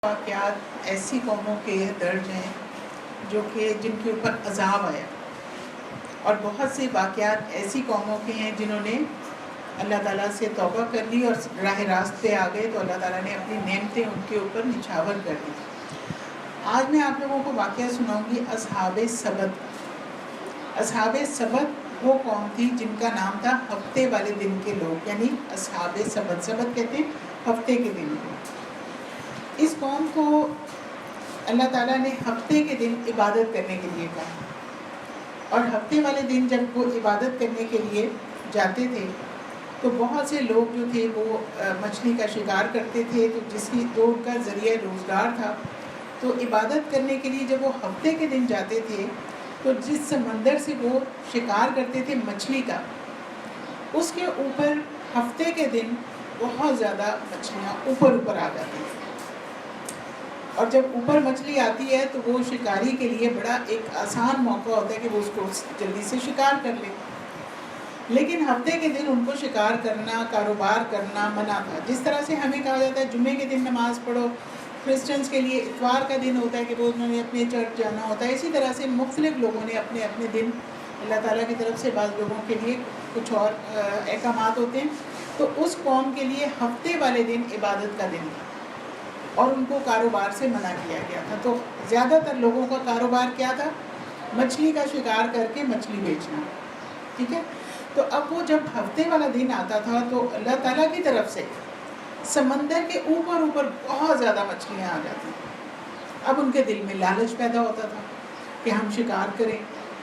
واقعات ایسی قوموں کے درج ہیں جو کہ جن کے اوپر عذاب آیا، اور بہت سے واقعات ایسی قوموں کے ہیں جنہوں نے اللہ تعالیٰ سے توبہ کر لی اور راہ راست پہ آ گئے تو اللہ تعالیٰ نے اپنی نعمتیں ان کے اوپر نچھاور کر دی۔ آج میں آپ لوگوں کو واقعہ سناؤں گی اصحاب سبت۔ اصحاب سبت وہ قوم تھی جن کا نام تھا ہفتے والے دن کے لوگ، یعنی اصحاب سبت۔ سبت کہتے ہیں ہفتے کے دن کو۔ اس قوم کو اللہ تعالیٰ نے ہفتے کے دن عبادت کرنے کے لیے کہا، اور ہفتے والے دن جب وہ عبادت کرنے کے لیے جاتے تھے تو بہت سے لوگ جو تھے وہ مچھلی کا شکار کرتے تھے، تو ان کا ذریعہ روزگار تھا۔ تو عبادت کرنے کے لیے جب وہ ہفتے کے دن جاتے تھے تو جس سمندر سے وہ شکار کرتے تھے مچھلی کا، اس کے اوپر ہفتے کے دن بہت زیادہ مچھلیاں اوپر آ جاتی ہیں، اور جب اوپر مچھلی آتی ہے تو وہ شکاری کے لیے بڑا ایک آسان موقع ہوتا ہے کہ وہ اس کو جلدی سے شکار کر لے۔ لیکن ہفتے کے دن ان کو شکار کرنا، کاروبار کرنا منع تھا۔ جس طرح سے ہمیں کہا جاتا ہے جمعے کے دن نماز پڑھو، کرسچنز کے لیے اتوار کا دن ہوتا ہے کہ وہ انہوں نے اپنے چرچ جانا ہوتا ہے، اسی طرح سے مختلف لوگوں نے اپنے اپنے دن اللہ تعالیٰ کی طرف سے بعض لوگوں کے لیے کچھ اور احکامات ہوتے ہیں۔ تو اس قوم کے لیے ہفتے والے دن عبادت کا دن تھا اور ان کو کاروبار سے منع کیا گیا تھا۔ تو زیادہ تر لوگوں کا کاروبار کیا تھا؟ مچھلی کا شکار کر کے مچھلی بیچنا، ٹھیک ہے۔ تو اب وہ جب ہفتے والا دن آتا تھا تو اللہ تعالیٰ کی طرف سے سمندر کے اوپر بہت زیادہ مچھلیاں آ جاتی۔ اب ان کے دل میں لالچ پیدا ہوتا تھا کہ ہم شکار کریں،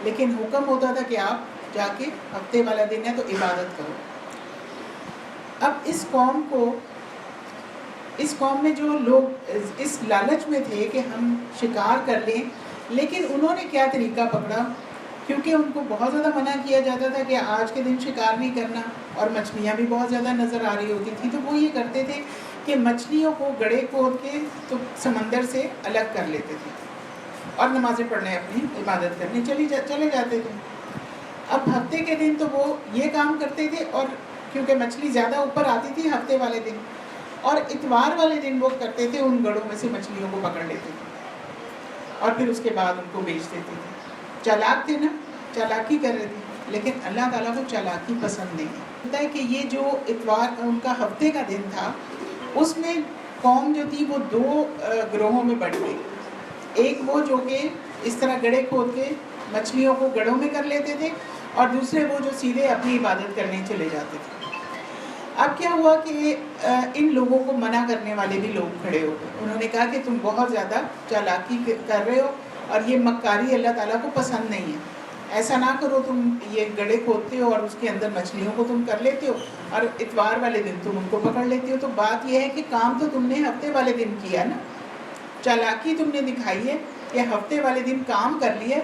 لیکن حکم ہوتا تھا کہ آپ جا کے ہفتے والا دن ہے تو عبادت کرو۔ اب اس قوم میں جو لوگ اس لالچ میں تھے کہ ہم شکار کر لیں، لیکن انہوں نے کیا طریقہ پکڑا؟ کیونکہ ان کو بہت زیادہ منع کیا جاتا تھا کہ آج کے دن شکار نہیں کرنا، اور مچھلیاں بھی بہت زیادہ نظر آ رہی ہوتی تھی، تو وہ یہ کرتے تھے کہ مچھلیوں کو گڑھے کھود کے تو سمندر سے الگ کر لیتے تھے اور نمازیں پڑھنے اپنی عبادت کرنے چلے جاتے تھے۔ اب ہفتے کے دن تو وہ یہ کام کرتے تھے، اور کیونکہ مچھلی زیادہ اوپر آتی تھی ہفتے والے دن، اور اتوار والے دن وہ کرتے تھے ان گڑھوں میں سے مچھلیوں کو پکڑ لیتے تھے اور پھر اس کے بعد ان کو بیچ دیتے تھے۔ چالاک تھے نا، چالاکی کر رہے تھے، لیکن اللہ تعالیٰ کو چالاکی پسند نہیں ہوتا ہے کہ یہ جو اتوار ان کا ہفتے کا دن تھا، اس میں قوم جو تھی وہ دو گروہوں میں بٹ گئی۔ ایک وہ جو کہ اس طرح گڑھے کھود کے مچھلیوں کو گڑھوں میں کر لیتے تھے، اور دوسرے وہ جو سیدھے اپنی عبادت کرنے چلے جاتے تھے۔ اب کیا ہوا کہ ان لوگوں کو منع کرنے والے بھی لوگ کھڑے ہو گئے۔ انہوں نے کہا کہ تم بہت زیادہ چالاکی کر رہے ہو، اور یہ مکاری اللہ تعالیٰ کو پسند نہیں ہے، ایسا نہ کرو۔ تم یہ گڑھے کھودتے ہو اور اس کے اندر مچھلیوں کو تم کر لیتے ہو، اور اتوار والے دن تم ان کو پکڑ لیتے ہو۔ تو بات یہ ہے کہ کام تو تم نے ہفتے والے دن کیا نا، چالاکی تم نے دکھائی ہے کہ ہفتے والے دن کام کر لیا،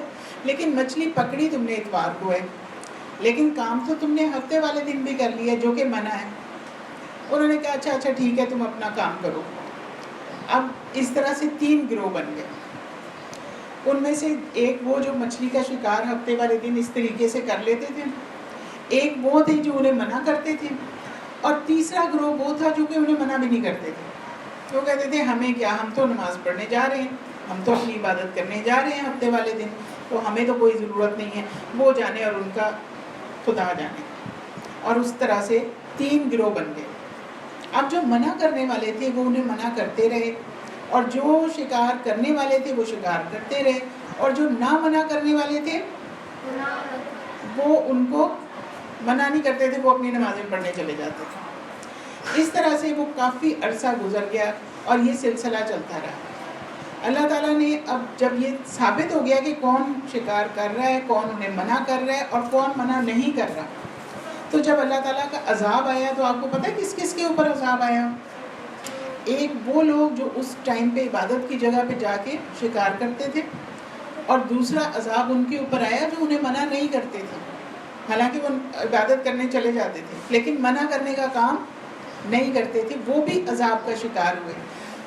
لیکن مچھلی پکڑی تم نے اتوار کو ہے، لیکن کام تو تم نے ہفتے والے دن بھی کر لیا جو کہ منع ہے۔ انہوں نے کہا اچھا ٹھیک ہے، تم اپنا کام کرو۔ اب اس طرح سے 3 گروہ بن گئے۔ ان میں سے ایک وہ جو مچھلی کا شکار ہفتے والے دن اس طریقے سے کر لیتے تھے، ایک وہ تھے جو انہیں منع کرتے تھے، اور تیسرا گروہ وہ تھا جو کہ انہیں منع بھی نہیں کرتے تھے۔ وہ کہتے تھے ہمیں کیا، ہم تو نماز پڑھنے جا رہے ہیں، ہم تو اپنی عبادت کرنے جا رہے ہیں ہفتے والے دن، تو ہمیں تو کوئی ضرورت نہیں ہے، وہ جانے اور ان کا خدا جانے۔ اور اس طرح سے 3 گروہ بن گئے۔ اب جو منع کرنے والے تھے وہ انہیں منع کرتے رہے، اور جو شکار کرنے والے تھے وہ شکار کرتے رہے، اور جو نہ منع کرنے والے تھے وہ ان کو منع نہیں کرتے تھے، وہ اپنی نمازیں پڑھنے چلے جاتے تھے۔ اس طرح سے وہ کافی عرصہ گزر گیا اور یہ سلسلہ چلتا رہا۔ اللہ تعالیٰ نے اب جب یہ ثابت ہو گیا کہ کون شکار کر رہا ہے، کون انہیں منع کر رہا ہے اور کون منع نہیں کر رہا، تو جب اللہ تعالیٰ کا عذاب آیا تو آپ کو پتہ ہے کس کس کے اوپر عذاب آیا؟ ایک وہ لوگ جو اس ٹائم پہ عبادت کی جگہ پہ جا کے شکار کرتے تھے، اور دوسرا عذاب ان کے اوپر آیا جو انہیں منع نہیں کرتے تھے، حالانکہ وہ عبادت کرنے چلے جاتے تھے لیکن منع کرنے کا کام نہیں کرتے تھے، وہ بھی عذاب کا شکار ہوئے۔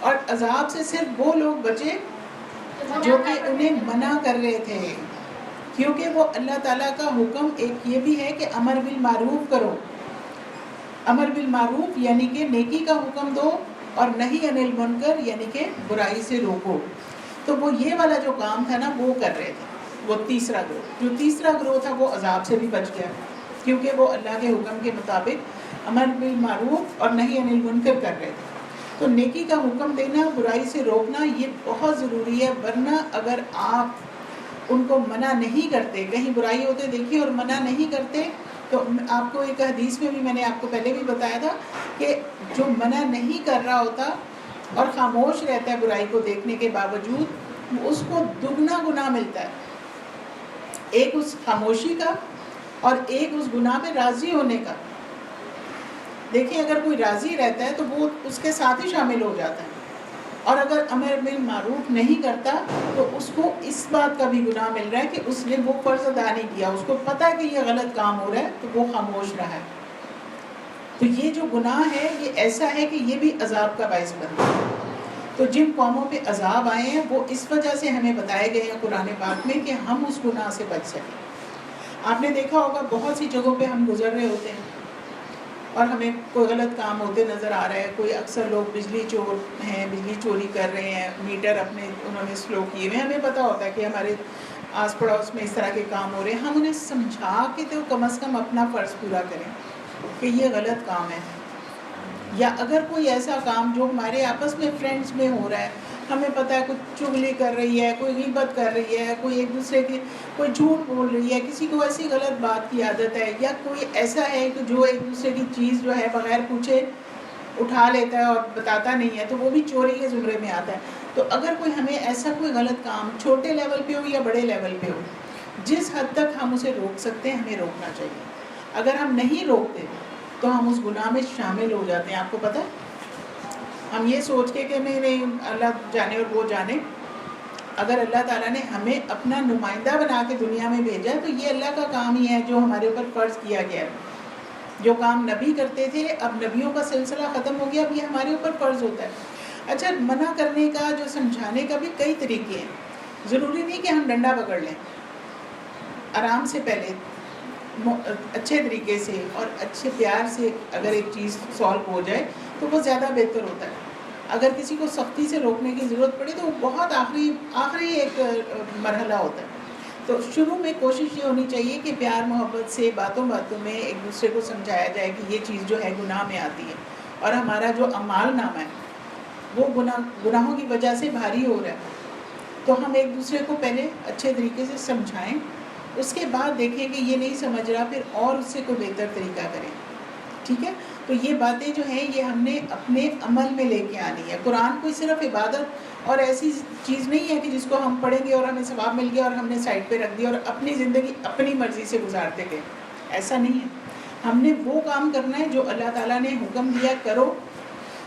اور عذاب سے صرف وہ لوگ بچے جو کہ انہیں منع کر رہے تھے، کیونکہ وہ اللہ تعالیٰ کا حکم ایک یہ بھی ہے کہ امر بالمعروف کرو۔ امر بالمعروف یعنی کہ نیکی کا حکم دو، اور نہیں انل منکر یعنی کہ برائی سے روکو. تو وہ یہ والا جو کام تھا نا وہ کر رہے تھے. وہ تیسرا گروہ، جو تیسرا گروہ تھا وہ عذاب سے بھی بچ گیا کیونکہ وہ اللہ کے حکم کے مطابق امر بالمعروف اور نہیں انل منکر کر رہے تھے. تو نیکی کا حکم دینا، برائی سے روکنا یہ بہت ضروری ہے، ورنہ اگر آپ ان کو منع نہیں کرتے، کہیں برائی ہوتے دیکھیے اور منع نہیں کرتے، تو آپ کو ایک حدیث میں بھی میں نے آپ کو پہلے بھی بتایا تھا کہ جو منع نہیں کر رہا ہوتا اور خاموش رہتا ہے برائی کو دیکھنے کے باوجود، اس کو دگنا گناہ ملتا ہے، ایک اس خاموشی کا اور ایک اس گناہ میں راضی ہونے کا. دیکھیں اگر کوئی راضی رہتا ہے تو وہ اس کے ساتھ ہی شامل ہو جاتا ہے، اور اگر امر بالمعروف نہیں کرتا تو اس کو اس بات کا بھی گناہ مل رہا ہے کہ اس نے وہ فرض ادا نہیں کیا، اس کو پتہ ہے کہ یہ غلط کام ہو رہا ہے تو وہ خاموش رہا ہے. تو یہ جو گناہ ہے یہ ایسا ہے کہ یہ بھی عذاب کا باعث بنتا ہے. تو جن قوموں پہ عذاب آئے ہیں وہ اس وجہ سے ہمیں بتائے گئے ہیں قرآن پاک میں کہ ہم اس گناہ سے بچ سکیں. آپ نے دیکھا ہوگا بہت سی جگہوں پہ ہم گزر رہے ہوتے ہیں اور ہمیں کوئی غلط کام ہوتے نظر آ رہا ہے. کوئی اکثر لوگ بجلی چور ہیں، بجلی چوری کر رہے ہیں، میٹر اپنے انہوں نے سلو کیے ہوئے، ہمیں پتہ ہوتا ہے کہ ہمارے آس پڑوس میں اس طرح کے کام ہو رہے ہیں. ہم انہیں سمجھا کے تو کم از کم اپنا فرض پورا کریں کہ یہ غلط کام ہے. یا اگر کوئی ایسا کام جو ہمارے آپس میں فرینڈس میں ہو رہا ہے، ہمیں پتہ ہے کوئی چغلی کر رہی ہے، کوئی غیبت کر رہی ہے، کوئی ایک دوسرے کی کوئی جھوٹ بول رہی ہے، کسی کو ایسی غلط بات کی عادت ہے، یا کوئی ایسا ہے کہ جو ایک دوسرے کی چیز جو ہے بغیر پوچھے اٹھا لیتا ہے اور بتاتا نہیں ہے، تو وہ بھی چوری کے زمرے میں آتا ہے. تو اگر کوئی ہمیں ایسا کوئی غلط کام چھوٹے لیول پہ ہو یا بڑے لیول پہ ہو، جس حد تک ہم اسے روک سکتے ہیں ہمیں روکنا چاہیے. اگر ہم نہیں روکتے تو ہم اس گناہ میں شامل ہو جاتے ہیں. آپ کو پتہ ہے ہم یہ سوچ کے کہ نہیں اللہ جانے اور وہ جانے، اگر اللہ تعالیٰ نے ہمیں اپنا نمائندہ بنا کے دنیا میں بھیجا ہے تو یہ اللہ کا کام ہی ہے جو ہمارے اوپر فرض کیا گیا ہے. جو کام نبی کرتے تھے اب نبیوں کا سلسلہ ختم ہو گیا، اب یہ ہمارے اوپر فرض ہوتا ہے. اچھا، منع کرنے کا جو سمجھانے کا بھی کئی طریقے ہیں. ضروری نہیں کہ ہم ڈنڈا پکڑ لیں، آرام سے پہلے اچھے طریقے سے اور اچھے پیار سے اگر ایک چیز سالو ہو جائے تو وہ زیادہ بہتر ہوتا ہے. اگر کسی کو سختی سے روکنے کی ضرورت پڑے تو وہ بہت آخری ایک مرحلہ ہوتا ہے. تو شروع میں کوشش یہ ہونی چاہیے کہ پیار محبت سے باتوں میں ایک دوسرے کو سمجھایا جائے کہ یہ چیز جو ہے گناہ میں آتی ہے اور ہمارا جو اعمال نامہ ہے وہ گناہوں کی وجہ سے بھاری ہو رہا ہے. تو ہم ایک دوسرے کو پہلے اچھے طریقے سے سمجھائیں، اس کے بعد دیکھیں کہ یہ نہیں سمجھ رہا پھر اور اس سے کوئی بہتر طریقہ کریں. ٹھیک ہے، تو یہ باتیں جو ہیں یہ ہم نے اپنے عمل میں لے کے آنی ہے. قرآن کوئی صرف عبادت اور ایسی چیز نہیں ہے کہ جس کو ہم پڑھیں گے اور ہمیں ثواب مل گیا اور ہم نے سائڈ پہ رکھ دیا اور اپنی زندگی اپنی مرضی سے گزارتے گئے. ایسا نہیں ہے. ہم نے وہ کام کرنا ہے جو اللہ تعالیٰ نے حکم دیا کرو،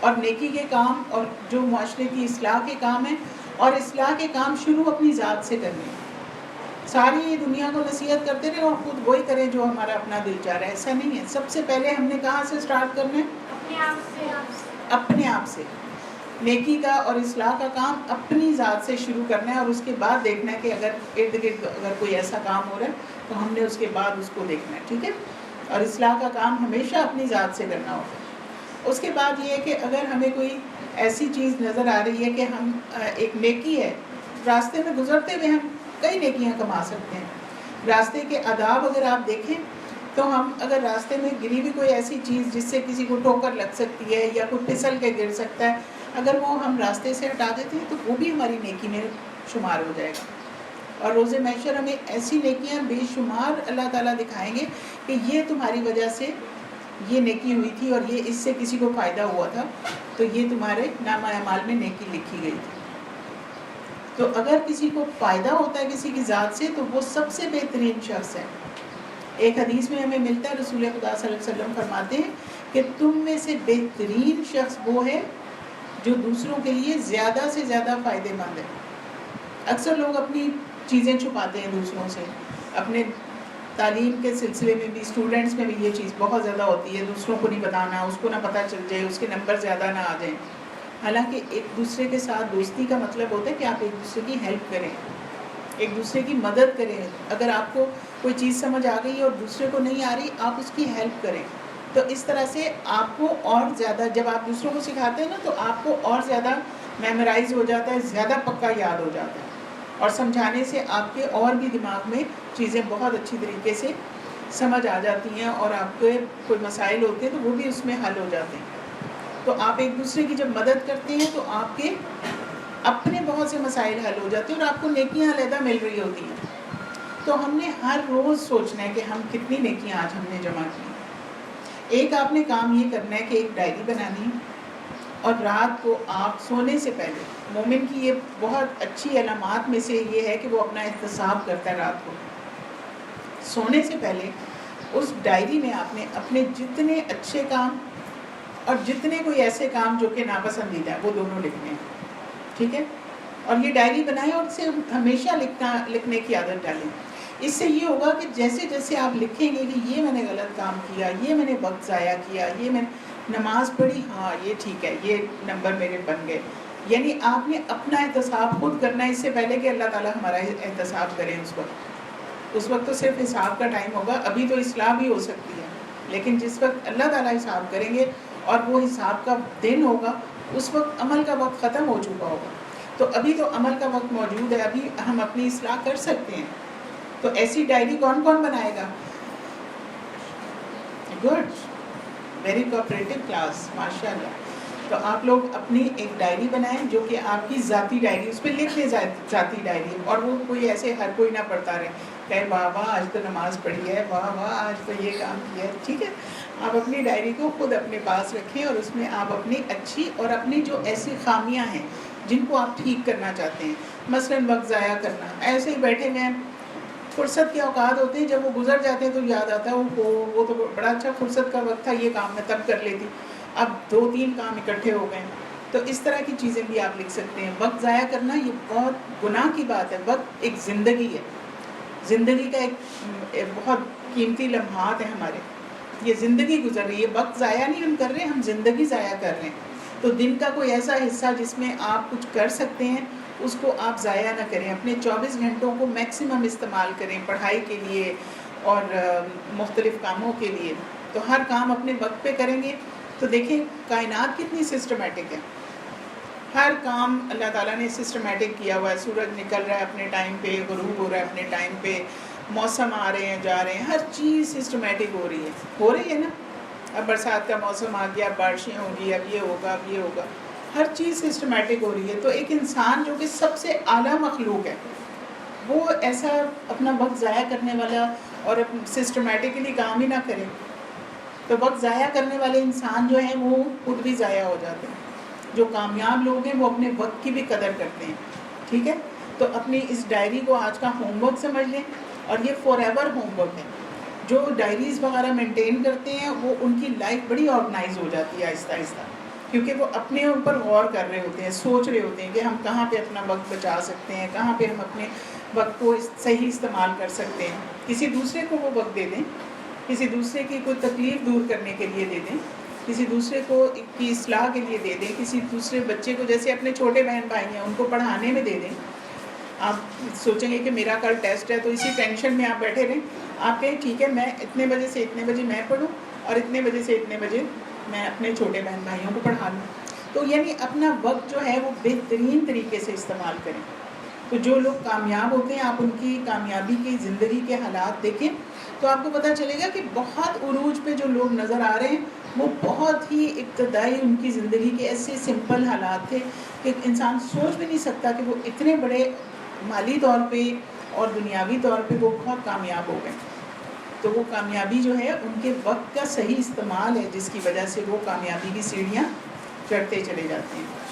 اور نیکی کے کام اور جو معاشرے کی اصلاح کے کام ہیں، اور اصلاح کے کام شروع اپنی ذات سے کرنے ہیں. ساری دنیا کو نصیحت کرتے رہے اور خود وہی کریں جو ہمارا اپنا دل چاہ رہا ہے، ایسا نہیں ہے. سب سے پہلے ہم نے کہاں سے سٹارٹ کرنا ہے؟ اپنے آپ سے. نیکی کا اور اصلاح کا کام اپنی ذات سے شروع کرنا ہے، اور اس کے بعد دیکھنا ہے کہ اگر ارد گرد اگر کوئی ایسا کام ہو رہا ہے تو ہم نے اس کے بعد اس کو دیکھنا ہے. ٹھیک ہے، اور اصلاح کا کام ہمیشہ اپنی ذات سے کرنا ہوگا. اس کے بعد یہ ہے کہ اگر ہمیں کوئی ایسی چیز نظر آ رہی ہے کہ ہم ایک نیکی ہے، راستے میں گزرتے ہوئے ہم کئی نیکیاں کما سکتے ہیں. راستے کے آداب اگر آپ دیکھیں تو ہم اگر راستے میں گری بھی کوئی ایسی چیز جس سے کسی کو ٹھوکر لگ سکتی ہے یا کوئی پھسل کے گر سکتا ہے، اگر وہ ہم راستے سے ہٹا دیتے ہیں تو وہ بھی ہماری نیکی میں شمار ہو جائے گا. اور روز محشر ہمیں ایسی نیکیاں بے شمار اللہ تعالیٰ دکھائیں گے کہ یہ تمہاری وجہ سے یہ نیکی ہوئی تھی اور یہ اس سے کسی کو فائدہ ہوا تھا، تو یہ تمہارے نامہ اعمال میں نیکی لکھی گئی تھی. تو اگر کسی کو فائدہ ہوتا ہے کسی کی ذات سے تو وہ سب سے بہترین شخص ہے. ایک حدیث میں ہمیں ملتا ہے، رسول خدا صلی اللہ علیہ وسلم فرماتے ہیں کہ تم میں سے بہترین شخص وہ ہے جو دوسروں کے لیے زیادہ سے زیادہ فائدہ مند ہے. اکثر لوگ اپنی چیزیں چھپاتے ہیں دوسروں سے. اپنے تعلیم کے سلسلے میں بھی اسٹوڈنٹس میں بھی یہ چیز بہت زیادہ ہوتی ہے، دوسروں کو نہیں بتانا، اس کو نہ پتہ چل جائے، اس کے نمبر زیادہ نہ آ جائیں. حالانکہ ایک دوسرے کے ساتھ دوستی کا مطلب ہوتا ہے کہ آپ ایک دوسرے کی ہیلپ کریں، ایک دوسرے کی مدد کریں. اگر آپ کو کوئی چیز سمجھ آ گئی اور دوسرے کو نہیں آ رہی، آپ اس کی ہیلپ کریں. تو اس طرح سے آپ کو اور زیادہ، جب آپ دوسروں کو سکھاتے ہیں نا تو آپ کو اور زیادہ میمورائز ہو جاتا ہے، زیادہ پکا یاد ہو جاتا ہے، اور سمجھانے سے آپ کے اور بھی دماغ میں چیزیں بہت اچھی طریقے سے سمجھ آ جاتی ہیں، اور آپ کے کوئی مسائل ہوتے ہیں تو وہ بھی اس میں حل ہو جاتے ہیں۔ تو آپ ایک دوسرے کی جب مدد کرتے ہیں تو آپ کے اپنے بہت سے مسائل حل ہو جاتے ہیں اور آپ کو نیکیاں علیحدہ مل رہی ہوتی ہیں۔ تو ہم نے ہر روز سوچنا ہے کہ ہم کتنی نیکیاں آج ہم نے جمع کی۔ ایک آپ نے کام یہ کرنا ہے کہ ایک ڈائری بنانی ہے، اور رات کو آپ سونے سے پہلے، مومن کی یہ بہت اچھی علامات میں سے یہ ہے کہ وہ اپنا احتساب کرتا ہے رات کو، سونے سے پہلے اس ڈائری میں آپ نے اپنے جتنے اچھے کام اور جتنے کوئی ایسے کام جو کہ ناپسندیدہ ہے وہ دونوں لکھنے ہیں، ٹھیک ہے؟ اور یہ ڈائری بنائیں اور اسے ہمیشہ لکھنے کی عادت ڈالیں۔ اس سے یہ ہوگا کہ جیسے جیسے آپ لکھیں گے کہ یہ میں نے غلط کام کیا، یہ میں نے وقت ضائع کیا، یہ میں نے نماز پڑھی، ہاں یہ ٹھیک ہے، یہ نمبر میرے بن گئے، یعنی آپ نے اپنا احتساب خود کرنا ہے اس سے پہلے کہ اللہ تعالیٰ ہمارا احتساب کریں۔ اس وقت تو صرف حساب کا ٹائم ہوگا، ابھی تو اصلاح بھی ہو سکتی ہے، لیکن جس وقت اللہ تعالیٰ حساب کریں گے اور وہ حساب کا دن ہوگا، اس وقت عمل کا وقت ختم ہو چکا ہوگا۔ تو ابھی تو عمل کا وقت موجود ہے، ابھی ہم اپنی اصلاح کر سکتے ہیں۔ تو ایسی ڈائری کون کون بنائے گا؟ گڈ، ویری کوآپریٹو کلاس، ماشاء اللہ۔ تو آپ لوگ اپنی ایک ڈائری بنائیں جو کہ آپ کی ذاتی ڈائری، اس پہ لکھ لیں ذاتی ڈائری، اور وہ کوئی ایسے ہر کوئی نہ پڑھتا رہے کہ واہ واہ آج تو نماز پڑھی ہے، واہ واہ آج تو یہ کام کیا ہے، ٹھیک ہے؟ آپ اپنی ڈائری کو خود اپنے پاس رکھیں، اور اس میں آپ اپنی اچھی اور اپنی جو ایسی خامیاں ہیں جن کو آپ ٹھیک کرنا چاہتے ہیں، مثلاً وقت ضائع کرنا، ایسے ہی بیٹھے ہوئے ہیں، فرصت کے اوقات ہوتے ہیں جب وہ گزر جاتے ہیں تو یاد آتا ہے وہ تو بڑا اچھا فرصت کا وقت تھا، یہ کام میں تب کر لیتی، اب 2-3 کام اکٹھے ہو گئے۔ تو اس طرح کی چیزیں بھی آپ لکھ سکتے ہیں۔ وقت ضائع کرنا یہ بہت گناہ کی بات ہے، وقت ایک زندگی ہے، زندگی کا ایک بہت قیمتی لمحات ہیں ہمارے، یہ زندگی گزر رہی ہے، وقت ضائع نہیں ہم کر رہے ہیں، ہم زندگی ضائع کر رہے ہیں۔ تو دن کا کوئی ایسا حصہ جس میں آپ کچھ کر سکتے ہیں اس کو آپ ضائع نہ کریں، اپنے 24 گھنٹوں کو میکسیمم استعمال کریں پڑھائی کے لیے اور مختلف کاموں کے لیے۔ تو ہر کام اپنے وقت پہ کریں گے تو دیکھیں کائنات کتنی سسٹمیٹک ہے، ہر کام اللہ تعالیٰ نے سسٹمیٹک کیا ہوا ہے، سورج نکل رہا ہے اپنے ٹائم پہ، غروب ہو رہا ہے اپنے ٹائم پہ، موسم آ رہے ہیں جا رہے ہیں، ہر چیز سسٹمیٹک ہو رہی ہے نا۔ اب برسات کا موسم آ گیا، بارشیں ہوگی، اب یہ ہوگا، اب یہ ہوگا، ہر چیز سسٹمیٹک ہو رہی ہے۔ تو ایک انسان جو کہ سب سے اعلیٰ مخلوق ہے وہ ایسا اپنا وقت ضائع کرنے والا اور سسٹمیٹکلی کام ہی نہ کرے، تو وقت ضائع کرنے والے انسان جو ہیں وہ خود بھی ضائع ہو جاتے ہیں۔ جو کامیاب لوگ ہیں وہ اپنے وقت کی بھی قدر کرتے ہیں، ٹھیک ہے؟ تو اپنی اس ڈائری کو آج کا ہوم ورک سمجھ لیں، اور یہ فار ایور ہوم ورک ہے۔ جو ڈائریز وغیرہ مینٹین کرتے ہیں وہ ان کی لائف بڑی آرگنائز ہو جاتی ہے آہستہ آہستہ، کیونکہ وہ اپنے اوپر غور کر رہے ہوتے ہیں، سوچ رہے ہوتے ہیں کہ ہم کہاں پہ اپنا وقت بچا سکتے ہیں، کہاں پہ ہم اپنے وقت کو صحیح استعمال کر سکتے ہیں، کسی دوسرے کو وہ وقت دے دیں، کسی دوسرے کی کوئی تکلیف دور کرنے کے لیے دے دیں، کسی دوسرے کو کی اصلاح کے لیے دے دیں، کسی دوسرے بچے کو، جیسے اپنے چھوٹے بہن بھائی ہیں ان کو پڑھانے میں دے دیں۔ آپ سوچیں گے کہ میرا کل ٹیسٹ ہے تو اسی ٹینشن میں آپ بیٹھے رہیں، آپ کہیں ٹھیک ہے میں اتنے بجے سے اتنے بجے میں پڑھوں اور اتنے بجے سے اتنے بجے میں اپنے چھوٹے بہن بھائیوں کو پڑھا لوں۔ تو یعنی اپنا وقت جو ہے وہ بہترین طریقے سے استعمال کریں۔ تو جو لوگ کامیاب ہوتے ہیں آپ ان کی کامیابی کی زندگی کے حالات دیکھیں تو آپ کو پتہ چلے گا کہ بہت عروج پہ جو لوگ نظر آ رہے ہیں وہ بہت ہی ابتدائی ان کی زندگی کے ایسے سمپل حالات تھے کہ انسان سوچ بھی نہیں سکتا کہ وہ اتنے بڑے مالی طور پہ اور دنیاوی طور پہ وہ بہت کامیاب ہو گئے۔ تو وہ کامیابی جو ہے ان کے وقت کا صحیح استعمال ہے جس کی وجہ سے وہ کامیابی کی سیڑھیاں چڑھتے چلے جاتے ہیں۔